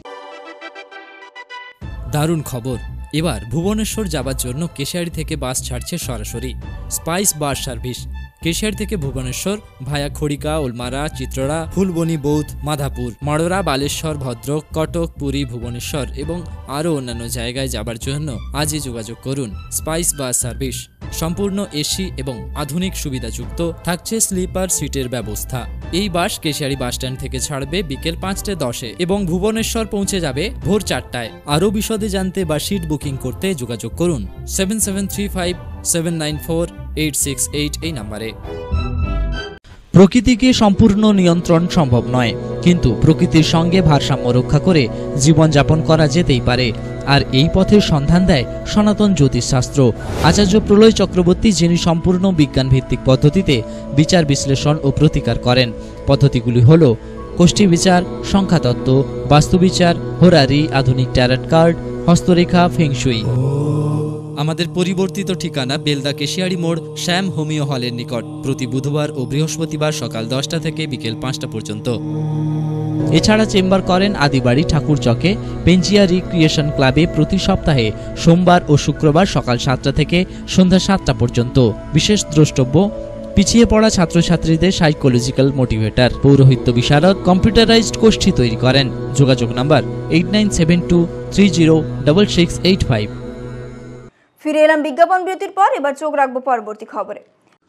দারুণ খবর! এবার ভুবনেশ্বর যাবার জন্য কেশিয়ারি থেকে বাস ছাড়ছে সরাসরি। স্পাইস বাস সার্ভিস কেশিয়ারি থেকে ভুবনেশ্বর ভায়া খড়িকা, ওলমারা, চিত্রড়া, ফুলবনি, বৌদ্ধ, মাধাপুর, মাড়রা, বালেশ্বর, ভদ্রক, কটক, পুরী, ভুবনেশ্বর এবং আরও অন্যান্য জায়গায় যাবার জন্য আজই যোগাযোগ করুন। স্পাইস বাস সার্ভিস সম্পূর্ণ এসি এবং আধুনিক সুবিধাযুক্ত, থাকছে স্লিপার সিটের ব্যবস্থা। এই বাস কেশিয়ারি বাসস্ট্যান্ড থেকে ছাড়বে বিকেল 5:10 এবং ভুবনেশ্বর পৌঁছে যাবে ভোর 4টায়। আরও বিশদে জানতে বা সিট বুকিং করতে যোগাযোগ করুন 7735794868 এই নম্বরে। প্রকৃতিকে সম্পূর্ণ নিয়ন্ত্রণ সম্ভব নয়, কিন্তু প্রকৃতির সঙ্গে ভারসাম্য রক্ষা করে জীবনযাপন করা যেতেই পারে। আর এই পথের সন্ধান দেয় সনাতন জ্যোতিষশাস্ত্র। আচার্য প্রলয় চক্রবর্তী, যিনি সম্পূর্ণ বিজ্ঞানভিত্তিক পদ্ধতিতে বিচার বিশ্লেষণ ও প্রতিকার করেন। পদ্ধতিগুলি হল কোষ্ঠী বিচার, সংখ্যাতত্ত্ব, বাস্তুবিচার, হোরারি, আধুনিক ট্যারট কার্ড, হস্তরেখা, ফেংশুই। আমাদের পরিবর্তিত ঠিকানা বেলদা কেশিয়ারি মোড়, শ্যাম হোমিও হলের নিকট। প্রতি বুধবার ও বৃহস্পতিবার সকাল 10টা থেকে বিকেল 5টা পর্যন্ত। এছাড়া চেম্বার করেন আদিবাড়ি ঠাকুরচকে পেঞ্জিয়া রিক্রিয়েশন ক্লাবে প্রতি সপ্তাহে সোমবার ও শুক্রবার সকাল 7টা থেকে সন্ধ্যা 7টা পর্যন্ত। বিশেষ দ্রষ্টব্য পিছিয়ে পড়া ছাত্রছাত্রীদের সাইকোলজিক্যাল মোটিভেটর, পৌরোহিত্য বিশারদ, কম্পিউটারাইজড গোষ্ঠী তৈরি করেন। যোগাযোগ নাম্বার 8972306685। ফিরে এলাম বিজ্ঞাপন বিরতির পর। এবার চোখ রাখবো পরবর্তী খবরে।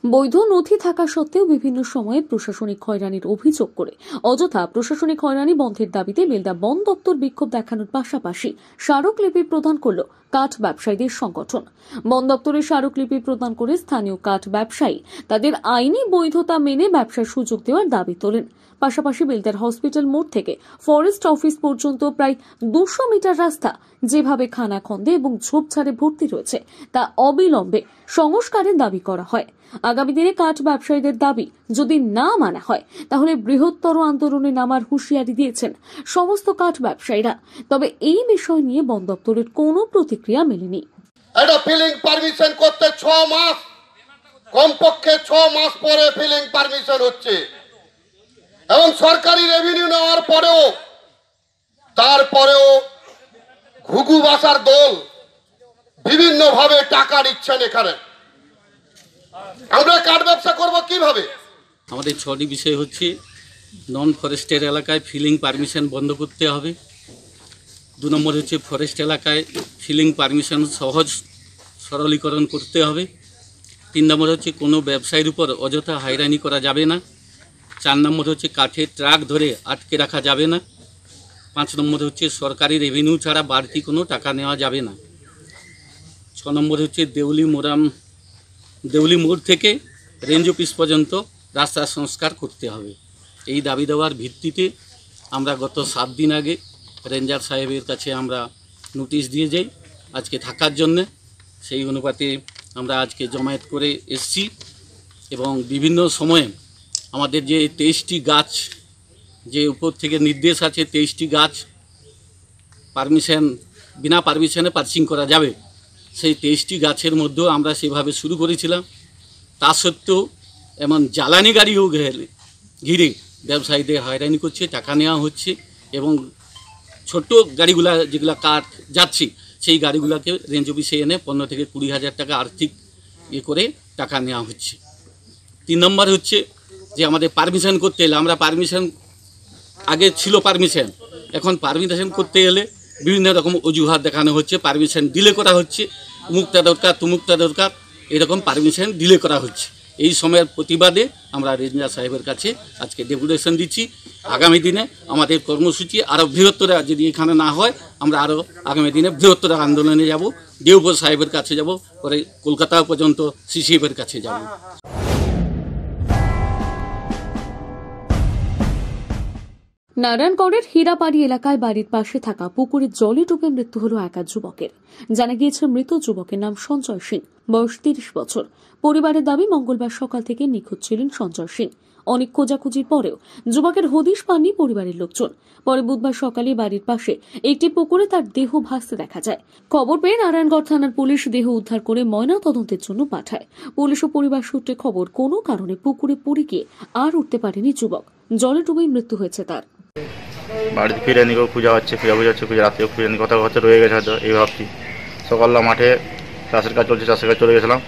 বৈধ নথি থাকা সত্ত্বেও বিভিন্ন সময়ে প্রশাসনিক হয়রানির অভিযোগ করে অযথা প্রশাসনিক হয়রানি বন্ধের দাবিতে বেলদা বন দপ্তর বিক্ষোভ দেখানোর পাশাপাশি স্মারকলিপি প্রদান করল কাঠ ব্যবসায়ীদের সংগঠন। বন দপ্তরের স্মারকলিপি প্রদান করে স্থানীয় কাঠ ব্যবসায়ী তাদের আইনি বৈধতা মেনে ব্যবসার সুযোগ দেওয়ার দাবি তোলেন। পাশাপাশি বেলদার হসপিটাল মোড় থেকে ফরেস্ট অফিস পর্যন্ত প্রায় 200 মিটার রাস্তা যেভাবে খানাখন্দে এবং ঝোপঝাড়ে ভর্তি রয়েছে তা অবিলম্বে সংস্কারের দাবি করা হয়। আগামী দিনে কাঠ ব্যবসায়ীদের দাবি যদি না মানা হয় তাহলে বৃহত্তর আন্দোলনে নামার হুঁশিয়ারি দিয়েছেন সমস্ত কাঠ ব্যবসায়ীরা। তবে এই বিষয় নিয়ে বন দপ্তরের কোনো প্রতিক্রিয়া মেলেনি। এটা ফিলিং পারমিশন করতে 6 মাস, কমপক্ষে 6 মাস পরে ফিলিং পারমিশন হচ্ছে এবং সরকারি রেভিনিউ নেওয়ার পরেও তারপরেও ঘুঘু বাসার দল বিভিন্ন ভাবে টাকা নিচ্ছেন। এখানে আমরা কাঠ ব্যবসা করব কিভাবে? আমাদের 6টি বিষয় হচ্ছে নন ফরেস্টের এলাকায় ফিলিং পারমিশন বন্ধ করতে হবে। 2 নম্বর হচ্ছে ফরেস্ট এলাকায় ফিলিং পারমিশন সহজ সরলীকরণ করতে হবে। 3 নম্বর হচ্ছে কোনো ব্যবসায়ীর উপর অযথা হয়রানি করা যাবে না। 4 নম্বর হচ্ছে কাঠের ট্রাক ধরে আটকে রাখা যাবে না। 5 নম্বর হচ্ছে সরকারি রেভিনিউ ছাড়া বাড়তি কোনো টাকা নেওয়া যাবে না। 6 নম্বর হচ্ছে দেউলি মোড় থেকে রেঞ্জ অফিস পর্যন্ত রাস্তা সংস্কার করতে হবে। এই দাবি দেওয়ার ভিত্তিতে আমরা গত 7 দিন আগে রেঞ্জার সাহেবের কাছে আমরা নোটিশ দিয়ে যাই আজকে থাকার জন্যে। সেই অনুপাতে আমরা আজকে জমায়েত করে এসছি এবং বিভিন্ন সময়ে আমাদের যে 23টি গাছ, যে উপর থেকে নির্দেশ আছে 23টি গাছ বিনা পারমিশনে পার্চিং করা যাবে, সেই 23টি গাছের মধ্যেও আমরা সেভাবে শুরু করেছিলাম। তা সত্ত্বেও এমন জ্বালানি গাড়িও ঘিরে ব্যবসায়ীদের হয়রানি করছে, টাকা নেওয়া হচ্ছে এবং ছোট গাড়িগুলা যেগুলো কাঠ যাচ্ছে সেই গাড়িগুলোকে রেঞ্জ অফিসে এনে 15 থেকে 20 হাজার টাকা আর্থিক করে টাকা নেওয়া হচ্ছে। 3 নম্বর হচ্ছে যে আমাদের পারমিশন করতে এলে, আমরা পারমিশন আগে ছিল পারমিশন, এখন পারমিশন করতে গেলে বিভিন্ন রকম অজুহাত দেখানো হচ্ছে, পারমিশন ডিলে করা হচ্ছে, মুক্তা দরকার তুমুক্তা দরকার, এরকম পারমিশন ডিলে করা হচ্ছে। এই সময়ের প্রতিবাদে আমরা রেঞ্জার সাহেবের কাছে আজকে ডেপুটেশন দিচ্ছি। আগামী দিনে আমাদের কর্মসূচি আরও বৃহত্তর, যদি এখানে না হয় আমরা আরও আগামী দিনে বৃহত্তর আন্দোলনে যাব, ডিওপি সাহেবের কাছে যাব, পরে কলকাতা পর্যন্ত সিসিএফের কাছে যাব। নারায়ণগড়ের হীরাপাড়ি এলাকায় বাড়ির পাশে থাকা পুকুরে জলে ডুবে মৃত্যু হল এক যুবকের। জানা গিয়েছে মৃত যুবকের নাম সঞ্জয় সিং, বয়স 30 বছর। পরিবারের দাবি মঙ্গলবার সকাল থেকে নিখোঁজ ছিলেন সঞ্জয় সিং। অনেক খোঁজাখুঁজির পরেও যুবকের হদিশ পাননি পরিবারের লোকজন। পরে বুধবার সকালে বাড়ির পাশে একটি পুকুরে তার দেহ ভাসতে দেখা যায়। খবর পেয়ে নারায়ণগড় থানার পুলিশ দেহ উদ্ধার করে ময়না তদন্তের জন্য পাঠায়। পুলিশ ও পরিবার সূত্রে খবর, কোনো কারণে পুকুরে পড়ে গিয়ে আর উঠতে পারেনি যুবক। জলে ডুবেই মৃত্যু হয়েছে তার। বাড়িতে ফিরে নিকেও খুঁজা হচ্ছে, খুঁজে রাতেও খুঁজে নি, কোথাও হয়তো রয়ে গেছে হয়তো, এই ভাবছি। সকালবেলা মাঠে চাষের কাজ চলছে, চাষের কাজ চলে গেছিলাম,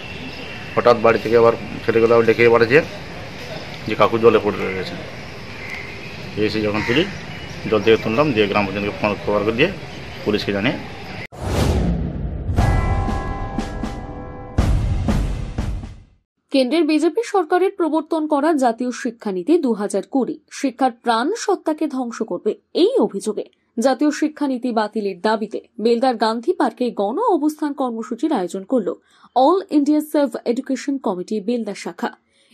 হঠাৎ বাড়ি থেকে আবার ছেলেগুলো ডেকে পাঠাচ্ছে যে কাকু জলে পড়ে রয়ে গেছে। এসে যখন তুলি, জল থেকে তুললাম, দিয়ে গ্রাম পর্যন্ত ফোন খবর করে দিয়ে পুলিশকে জানিয়ে। কেন্দ্রের বিজেপি সরকারের প্রবর্তন করা জাতীয় শিক্ষানীতি 2020 শিক্ষার প্রাণ সত্তাকে ধ্বংস করবে। এই অভিযোগে জাতীয় শিক্ষানীতি বাতিলের দাবিতে বেলদার গান্ধী পার্কে গণ অবস্থান কর্মসূচির আয়োজন করল all India save education committee Belda শাখা।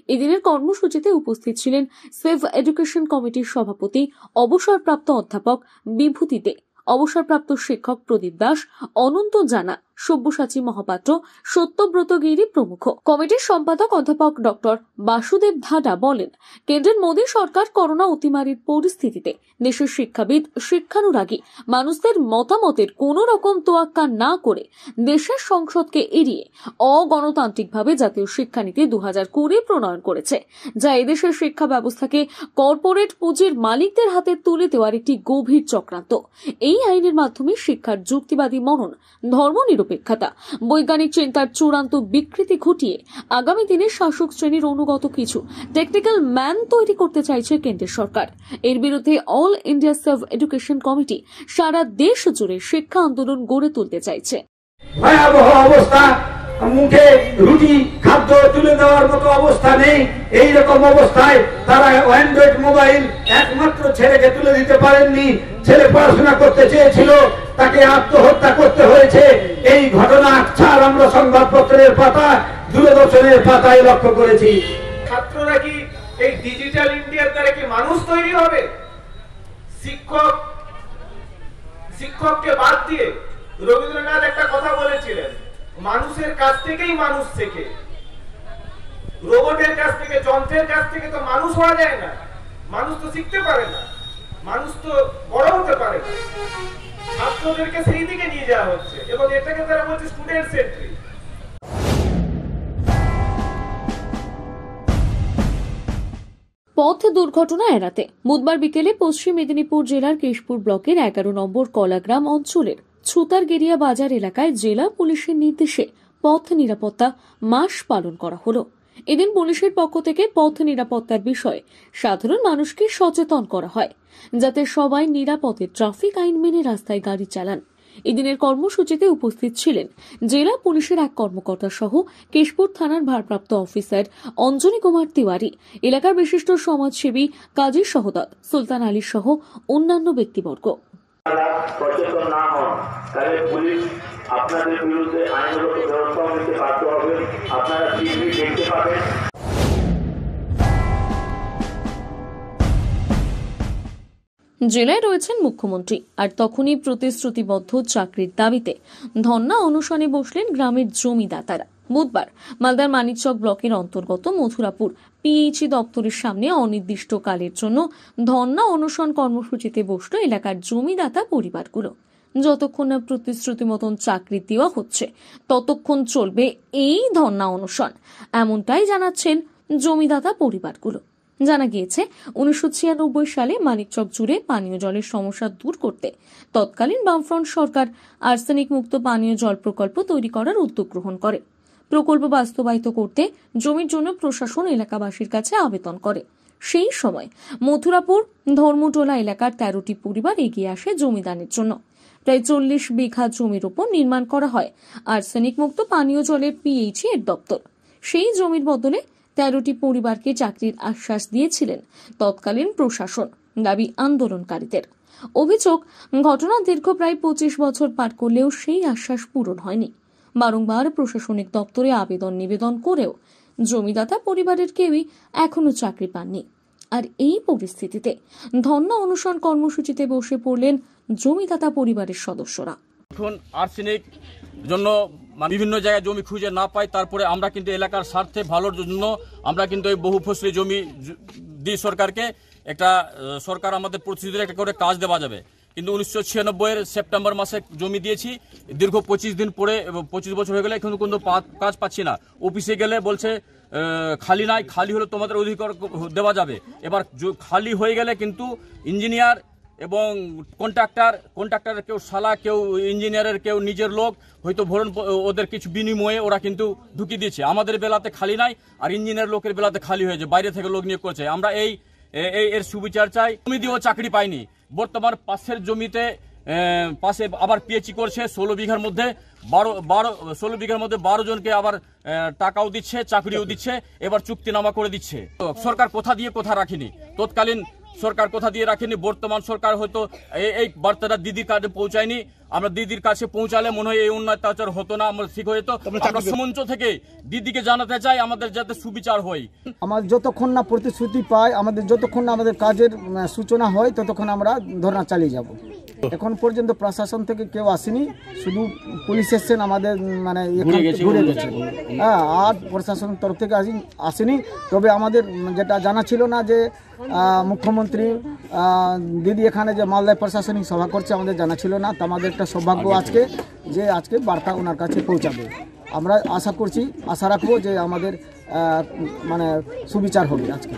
এদিনের কর্মসূচিতে উপস্থিত ছিলেন সেভ এডুকেশন কমিটির সভাপতি অবসরপ্রাপ্ত অধ্যাপক বিভূতি দে, অবসরপ্রাপ্ত শিক্ষক প্রদীপ দাস, অনন্ত জানা, সব্যসাচী মহাপাত্র, সত্যব্রত গিরি প্রমুখ। কমিটির সম্পাদক অধ্যাপক ডক্টর বাসুদেব ধাডা বলেন, কেন্দ্রের মোদী সরকার করোনা অতিমারির পরিস্থিতিতে দেশের শিক্ষাবিদ, শিক্ষানুরাগী মানুষদের মতামতের কোন রকম তোয়াক্কা না করে দেশের সংসদকে এড়িয়ে অগণতান্ত্রিকভাবে জাতীয় শিক্ষানীতি 2020 প্রণয়ন করেছে, যা এদেশের শিক্ষা ব্যবস্থাকে কর্পোরেট পুঁজির মালিকদের হাতে তুলে দেওয়ার একটি গভীর চক্রান্ত। এই আইনের মাধ্যমে শিক্ষার যুক্তিবাদী মনন, ধর্মনিরপেক্ষতা, বৈজ্ঞানিক চিন্তার চূড়ান্ত বিকৃতি ঘটিয়ে আগামী দিনে শাসক শ্রেণীর অনুগত কিছু টেকনিক্যাল ম্যান তৈরি করতে চাইছে কেন্দ্রের সরকার। এর বিরুদ্ধে all India self education committee সারা দেশ জুড়ে শিক্ষা আন্দোলন গড়ে তুলতে চাইছে। ভয়াবহ অবস্থা, মুখে রুটি খাদ্য তুলে দেওয়ার মতো অবস্থা নেই। এই রকম অবস্থায় তারা অ্যান্ড্রয়েড মোবাইল একমাত্র ছেলেকে তুলে দিতে পারেননি। ছেলে পড়াশোনা করতে চেয়েছিল, তাকে আত্মহত্যা করতে হয়েছে। এই ঘটনা ছাড় আমরা সংবাদপত্রের পাতা, দূরদর্শনের পাতায় লক্ষ্য করেছি। ছাত্ররা কি এই ডিজিটাল ইন্ডিয়ার দ্বারা কি মানুষ তৈরি হবে? শিক্ষককে বাদ দিয়ে রবীন্দ্রনাথ একটা কথা বলেছিলেন, মানুষের কাছ থেকেই মানুষ শেখে। রোবটের কাছ থেকে, যন্ত্রের কাছ থেকে তো মানুষ হওয়া যায় না। মানুষ তো শিখতে পারে না, মানুষ তো বড় হতে পারে না। ছাত্রদেরকে সেই দিকে নিয়ে যাওয়া হচ্ছে এবং এটাকে তারা বলছে স্টুডেন্ট সেন্ট্রিক। পথ দুর্ঘটনা এড়াতে বুধবার বিকেলে পশ্চিম মেদিনীপুর জেলার কেশপুর ব্লকের 11 নম্বর কলাগ্রাম অঞ্চলের ছুতারগেরিয়া বাজার এলাকায় জেলা পুলিশের নির্দেশে পথ নিরাপত্তা মাস পালন করা হলো। এদিন পুলিশের পক্ষ থেকে পথ নিরাপত্তার বিষয়ে সাধারণ মানুষকে সচেতন করা হয়, যাতে সবাই নিরাপদে ট্রাফিক আইন মেনে রাস্তায় গাড়ি চালান। এদিনের কর্মসূচিতে উপস্থিত ছিলেন জেলা পুলিশের এক কর্মকর্তা সহ কেশপুর থানার ভারপ্রাপ্ত অফিসার অঞ্জনী কুমার তিওয়ারি, এলাকার বিশিষ্ট সমাজসেবী কাজী সহদত, সুলতান আলী সহ অন্যান্য ব্যক্তিবর্গ। সচেতন না হন তাহলে পুলিশ আপনাদের বিরুদ্ধে আইনগত ব্যবস্থা নিতে বাধ্য হবে। আপনারা টিভি দেখতে পাবেন। জেলায় রয়েছেন মুখ্যমন্ত্রী, আর তখনই প্রতিশ্রুতিবদ্ধ চাকরির দাবিতে ধর্ণা অনশনে বসলেন গ্রামের জমিদাতারা। বুধবার মালদার মানিকচক ব্লকের অন্তর্গত মথুরাপুর পিএইচই দপ্তরের সামনে অনির্দিষ্টকালের জন্য ধর্ণা অনশন কর্মসূচিতে বসল এলাকার জমিদাতা পরিবারগুলো। যতক্ষণ না প্রতিশ্রুতি মতন চাকরি দেওয়া হচ্ছে ততক্ষণ চলবে এই ধর্ণা অনশন, এমনটাই জানাচ্ছেন জমিদাতা পরিবারগুলো। জানা গিয়েছে 1996 সালে মানিকচক জুড়ে পানীয় জলের সমস্যা দূর করতে তৎকালীন বামফ্রন্ট সরকার আর্সেনিক মুক্ত পানীয় জল প্রকল্প তৈরি করার উদ্যোগ গ্রহণ করে। প্রকল্প বাস্তবায়িত করতে জমির জন্য প্রশাসন এলাকাবাসীর কাছে আবেদন করে। সেই সময় মথুরাপুর ধর্মটোলা এলাকার 13টি পরিবার এগিয়ে আসে জমিদানের জন্য। প্রায় 40 বিঘা জমির উপর নির্মাণ করা হয় আর্সেনিক মুক্ত পানীয় জলের পিএইচই এর দপ্তর। সেই জমির বদলে 13টি পরিবারকে চাকরির আশ্বাস দিয়েছিলেন তৎকালীন প্রশাসন, দাবি আন্দোলনকারীদের। অভিযোগ, ঘটনা দীর্ঘ প্রায় 25 বছর পার করলেও সেই আশ্বাস পূরণ হয়নি। বারংবার প্রশাসনিক দপ্তরে আবেদন নিবেদন করেও জমিদাতা পরিবারের কেউই এখনো চাকরি পাননি। আর এই পরিস্থিতিতে ধর্ণা অনশন কর্মসূচিতে বসে পড়লেন জমিদাতা পরিবারের সদস্যরা। এখন আর্সেনিক জন্য বিভিন্ন জায়গায় জমি খুঁজে না পাই, তারপরে আমরা কিন্তু এলাকার স্বার্থে ভালোর জন্য আমরা কিন্তু এই বহু ফসলি জমি দিই সরকারকে। একটা সরকার আমাদের প্রতিশ্রুতির একটা করে কাজ দেওয়া যাবে, কিন্তু 1996 সেপ্টেম্বর মাসে জমি দিয়েছি। দীর্ঘ 25 দিন পরে 25 বছর হয়ে গেলে এখন কিন্তু কাজ পাচ্ছি না। অফিসে গেলে বলছে খালি নাই, খালি হলে তোমাদের অধিকার দেওয়া যাবে। এবার খালি হয়ে গেলে কিন্তু ইঞ্জিনিয়ার এবং কন্ট্রাক্টরের কেউ শালা, কেউ ইঞ্জিনিয়ারের, কেউ নিজের লোক, হয়তো ভরণ ওদের কিছু বিনিময়ে ওরা কিন্তু ঢুকিয়ে দিচ্ছে। আমাদের বেলাতে খালি নাই, আর ইঞ্জিনিয়ার লোকের বেলাতে খালি হয়েছে, বাইরে থেকে লোক নিয়োগ করছে। আমরা এর সুবিচার চাই। জমি দিয়েও চাকরি পাইনি। বর্তমান পাশের জমিতে পাশে আবার পিএইচই করছে 16 বিঘার মধ্যে 12 জনকে আবার টাকাও দিচ্ছে, চাকরিও দিচ্ছে, এবার চুক্তিনামা করে দিচ্ছে। সরকার কথা দিয়ে কথা রাখেনি, তৎকালীন সরকার কথা দিয়ে রাখেনি। বর্তমান সরকার হয়তো এই বার্তাটা দিদির কাছে পৌঁছায়নি। আমরা দিদির কাছে পৌঁছালে মনে হয় এই অত্যাচার হতো না, আমরা ঠিক হতো। আমরা সমঞ্চ থেকে দিদিকে জানাতে চাই আমাদের যাতে সুবিচার হয়। আমাদের যতক্ষণ না প্রতিশ্রুতি পাই, আমাদের যতক্ষণ না আমাদের কাজের সূচনা হয়, ততক্ষণ আমরা ধর্ণা চালিয়ে যাব। এখন পর্যন্ত প্রশাসন থেকে কেউ আসেনি, শুধু পুলিশ এসছেন আমাদের মানে ঘুরে গেছে। হ্যাঁ, আর প্রশাসনের তরফ থেকে আসেনি। তবে আমাদের যেটা জানা ছিল না যে মুখ্যমন্ত্রী দিদি এখানে যে মালদায় প্রশাসনিক সভা করছে, আমাদের জানা ছিল না। তো আমাদের একটা সৌভাগ্য আজকে যে আজকে বার্তা ওনার কাছে পৌঁছাবে। আমরা আশা রাখবো যে আমাদের মানে সুবিচার হবে আজকে।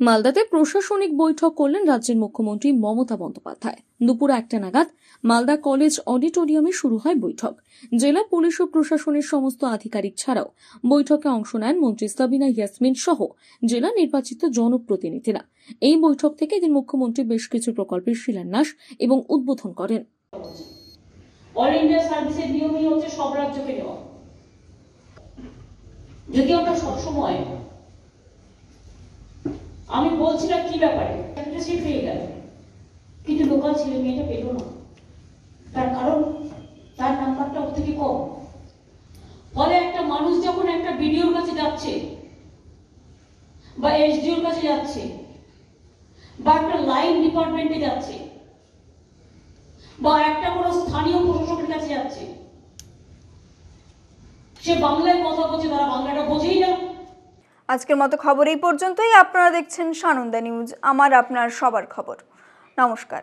মালদাতে প্রশাসনিক বৈঠক করলেন রাজ্যের মুখ্যমন্ত্রী মমতা বন্দ্যোপাধ্যায়। দুপুর 1টা নাগাদ মালদা কলেজ অডিটোরিয়ামে শুরু হয় বৈঠক। জেলা পুলিশ ও প্রশাসনের সমস্ত আধিকারিক ছাড়াও বৈঠকে অংশ নেন মন্ত্রী সাবিনা ইয়াসমিন সহ জেলা নির্বাচিত জনপ্রতিনিধিরা। এই বৈঠক থেকে এদিন মুখ্যমন্ত্রী বেশ কিছু প্রকল্পের শিলান্যাস এবং উদ্বোধন করেন। অল ইন্ডিয়া সার্ভিসের নিয়মই হচ্ছে সব রাজ্যকে দেওয়া। যদি আমরা সবসময় আমি বলছি না কি ব্যাপারে সিট পেয়ে গেল, কিন্তু লোকাল ছেলে মেয়েটা পেল না। তার কারণ তার নাম্বারটা ওর থেকে কম। ফলে একটা মানুষ যখন একটা বিডিওর কাছে যাচ্ছে বা এসডিওর কাছে যাচ্ছে বা একটা লাইন ডিপার্টমেন্টে যাচ্ছে বা একটা কোনো স্থানীয় প্রশাসকের কাছে যাচ্ছে, সে বাংলায় কথা বলছে, তারা বাংলাটা বোঝেই না। আজকের মতো খবর এই পর্যন্তই। আপনারা দেখছেন সানন্দা নিউজ, আমার আপনার সবার খবর। নমস্কার।